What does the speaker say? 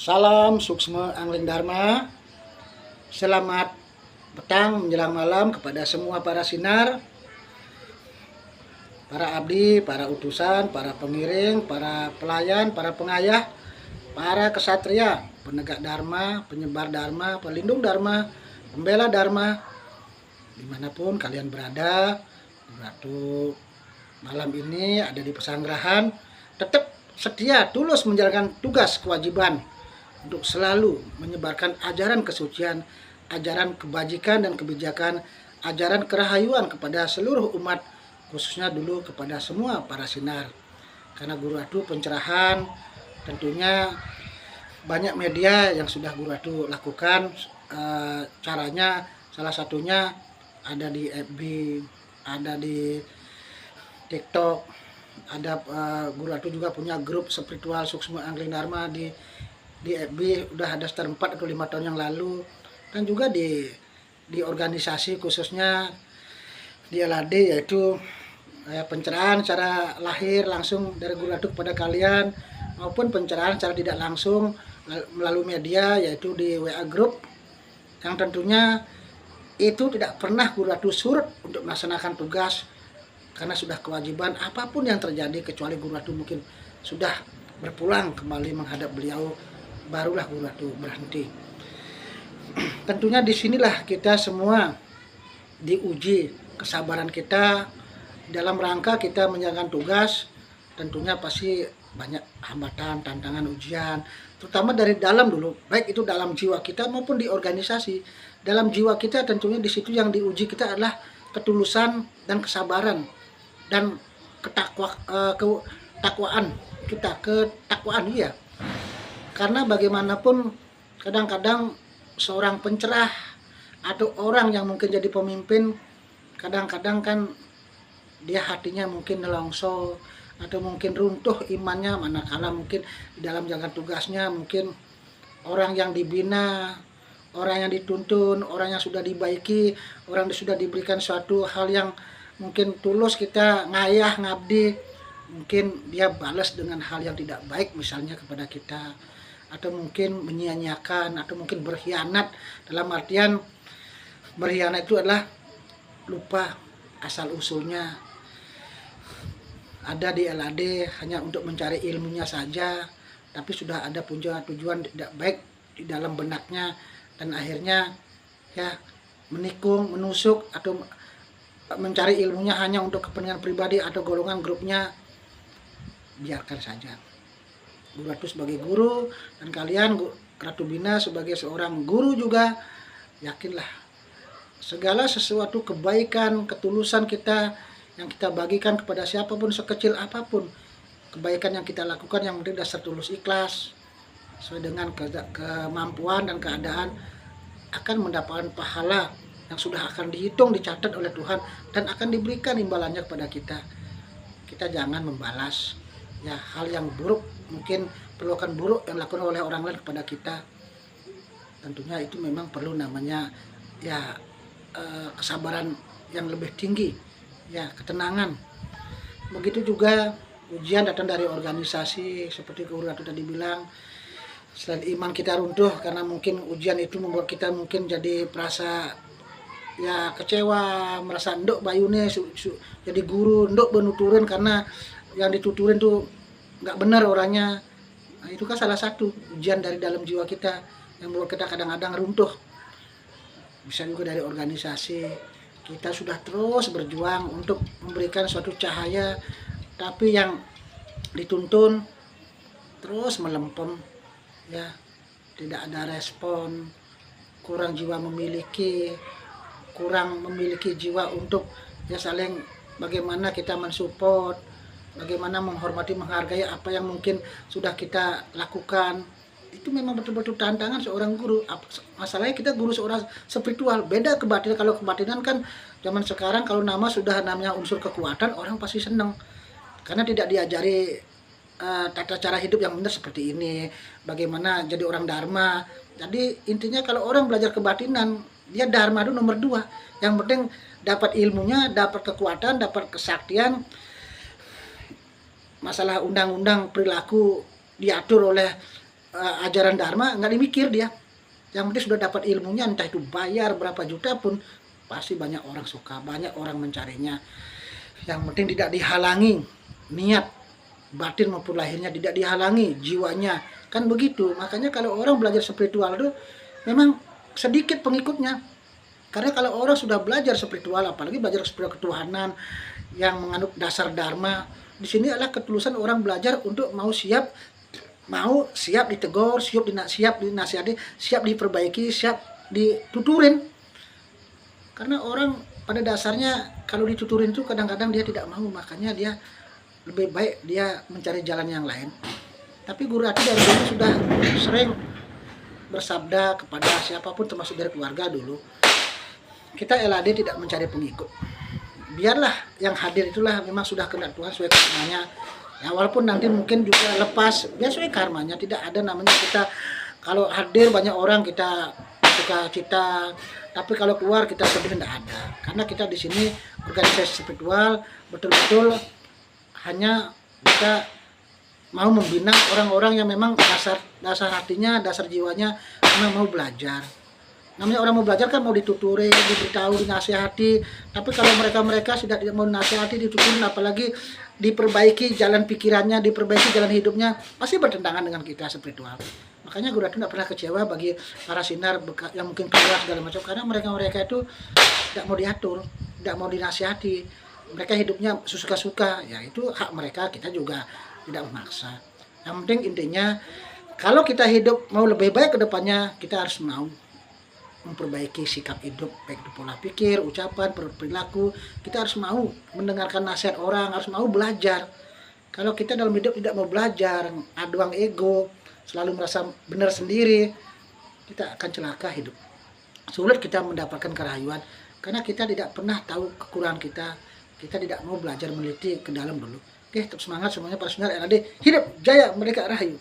Salam Suksma Angling Dharma. Selamat petang menjelang malam kepada semua para sinar, para abdi, para utusan, para pengiring, para pelayan, para pengayah, para kesatria, penegak dharma, penyebar dharma, pelindung dharma, pembela dharma, dimanapun kalian berada. Ratu malam ini ada di Pesanggerahan, tetap setia tulus menjalankan tugas kewajiban untuk selalu menyebarkan ajaran kesucian, ajaran kebajikan dan kebijakan, ajaran kerahayuan kepada seluruh umat, khususnya dulu kepada semua para sinar. Karena Guru Atu pencerahan, tentunya banyak media yang sudah Guru Atu lakukan. Caranya salah satunya ada di FB, ada di TikTok, ada Guru Atu juga punya grup spiritual Suksma Angling Dharma di FB, udah ada sekitar 4 atau 5 tahun yang lalu, dan juga di organisasi khususnya di LAD, yaitu pencerahan secara lahir langsung dari Guru Atu kepada kalian, maupun pencerahan secara tidak langsung melalui media, yaitu di WA Group, yang tentunya itu tidak pernah Guru Atu surut untuk melaksanakan tugas, karena sudah kewajiban apapun yang terjadi, kecuali Guru Atu mungkin sudah berpulang kembali menghadap beliau, barulah Guru Atu berhenti. Tentunya disinilah kita semua diuji kesabaran kita dalam rangka kita menjalankan tugas. Tentunya pasti banyak hambatan, tantangan, ujian, terutama dari dalam dulu, baik itu dalam jiwa kita maupun di organisasi. Dalam jiwa kita tentunya di situ yang diuji kita adalah ketulusan dan kesabaran dan ketakwaan kita, ketakwaan, iya. Karena bagaimanapun kadang-kadang seorang pencerah atau orang yang mungkin jadi pemimpin, kadang-kadang kan dia hatinya mungkin nelongso atau mungkin runtuh imannya, manakala mungkin di dalam jalankan tugasnya mungkin orang yang dibina, orang yang dituntun, orang yang sudah dibaiki, orang yang sudah diberikan suatu hal yang mungkin tulus kita ngayah ngabdi, mungkin dia balas dengan hal yang tidak baik misalnya kepada kita, atau mungkin menyia-nyiakan, atau mungkin berkhianat. Dalam artian berkhianat itu adalah lupa asal usulnya, ada di LAD hanya untuk mencari ilmunya saja, tapi sudah ada tujuan tidak baik di dalam benaknya, dan akhirnya ya menikung, menusuk, atau mencari ilmunya hanya untuk kepentingan pribadi atau golongan grupnya. Biarkan saja. Guru Atu sebagai guru, dan kalian Ratu Bina sebagai seorang guru juga, yakinlah segala sesuatu kebaikan, ketulusan kita yang kita bagikan kepada siapapun, sekecil apapun kebaikan yang kita lakukan, yang penting dasar tulus ikhlas sesuai dengan kemampuan dan keadaan, akan mendapatkan pahala yang sudah akan dihitung, dicatat oleh Tuhan, dan akan diberikan imbalannya kepada kita. Kita jangan membalas ya hal yang buruk, mungkin perlakuan buruk yang dilakukan oleh orang lain kepada kita. Tentunya itu memang perlu namanya ya kesabaran yang lebih tinggi, ya ketenangan. Begitu juga ujian datang dari organisasi, seperti Guru Atu tadi bilang, selain iman kita runtuh karena mungkin ujian itu membuat kita mungkin jadi merasa ya kecewa, merasa ndok bayune jadi guru ndok benuturin karena yang dituturin tuh nggak benar orangnya. Nah, itu kan salah satu ujian dari dalam jiwa kita yang membuat kita kadang-kadang runtuh. Bisa juga dari organisasi, kita sudah terus berjuang untuk memberikan suatu cahaya, tapi yang dituntun terus melempem, ya tidak ada respon, kurang jiwa memiliki, kurang memiliki jiwa untuk ya saling bagaimana kita mensupport, bagaimana menghormati, menghargai apa yang mungkin sudah kita lakukan. Itu memang betul-betul tantangan seorang guru. Masalahnya kita guru seorang spiritual, beda kebatinan. Kalau kebatinan kan zaman sekarang kalau nama sudah namanya unsur kekuatan, orang pasti senang, karena tidak diajari tata cara hidup yang benar seperti ini, bagaimana jadi orang dharma. Jadi intinya kalau orang belajar kebatinan, dia dharma itu nomor 2. Yang penting dapat ilmunya, dapat kekuatan, dapat kesaktian. Masalah undang-undang perilaku diatur oleh ajaran Dharma nggak dimikir dia. Yang penting sudah dapat ilmunya, entah itu bayar berapa juta pun pasti banyak orang suka, banyak orang mencarinya. Yang penting tidak dihalangi niat batin maupun lahirnya, tidak dihalangi jiwanya, kan begitu. Makanya kalau orang belajar spiritual itu memang sedikit pengikutnya, karena kalau orang sudah belajar spiritual, apalagi belajar spiritual ketuhanan yang menganut dasar dharma, di sini adalah ketulusan orang belajar untuk mau siap ditegur, siap dinasihati, siap diperbaiki, siap dituturin. Karena orang pada dasarnya kalau dituturin itu kadang-kadang dia tidak mau, makanya dia lebih baik dia mencari jalan yang lain. Tapi Guru Ati dari dulu sudah sering bersabda kepada siapapun, termasuk dari keluarga dulu, kita LAD tidak mencari pengikut. Biarlah yang hadir itulah memang sudah kehendak Tuhan sesuai karmanya. Ya, walaupun nanti mungkin juga lepas, ya sesuai karmanya. Tidak ada namanya kita kalau hadir banyak orang kita suka cita, tapi kalau keluar kita sedih, tidak ada. Karena kita di sini organisasi spiritual betul-betul hanya kita mau membina orang-orang yang memang dasar hatinya, dasar jiwanya memang mau belajar. Namanya orang mau belajar kan mau dituturin, diberitahu, dinasihati. Tapi kalau mereka sudah tidak mau dinasihati, dituturin, apalagi diperbaiki jalan pikirannya, diperbaiki jalan hidupnya, pasti bertentangan dengan kita spiritual. Makanya Guru Ati tidak pernah kecewa bagi para sinar yang mungkin keluar segala macam, karena mereka itu tidak mau diatur, tidak mau dinasihati. Mereka hidupnya suka-suka, ya itu hak mereka, kita juga tidak memaksa. Yang penting intinya, kalau kita hidup mau lebih baik ke depannya, kita harus mau memperbaiki sikap hidup, baik itu pola pikir, ucapan, perilaku. Kita harus mau mendengarkan nasihat orang, harus mau belajar. Kalau kita dalam hidup tidak mau belajar, aduang ego, selalu merasa benar sendiri, kita akan celaka hidup. Sulit kita mendapatkan kerayuan, karena kita tidak pernah tahu kekurangan kita. Kita tidak mau belajar meneliti ke dalam dulu. Oke, tetap semangat semuanya para sinar LAD. Hidup jaya, mereka rahayu.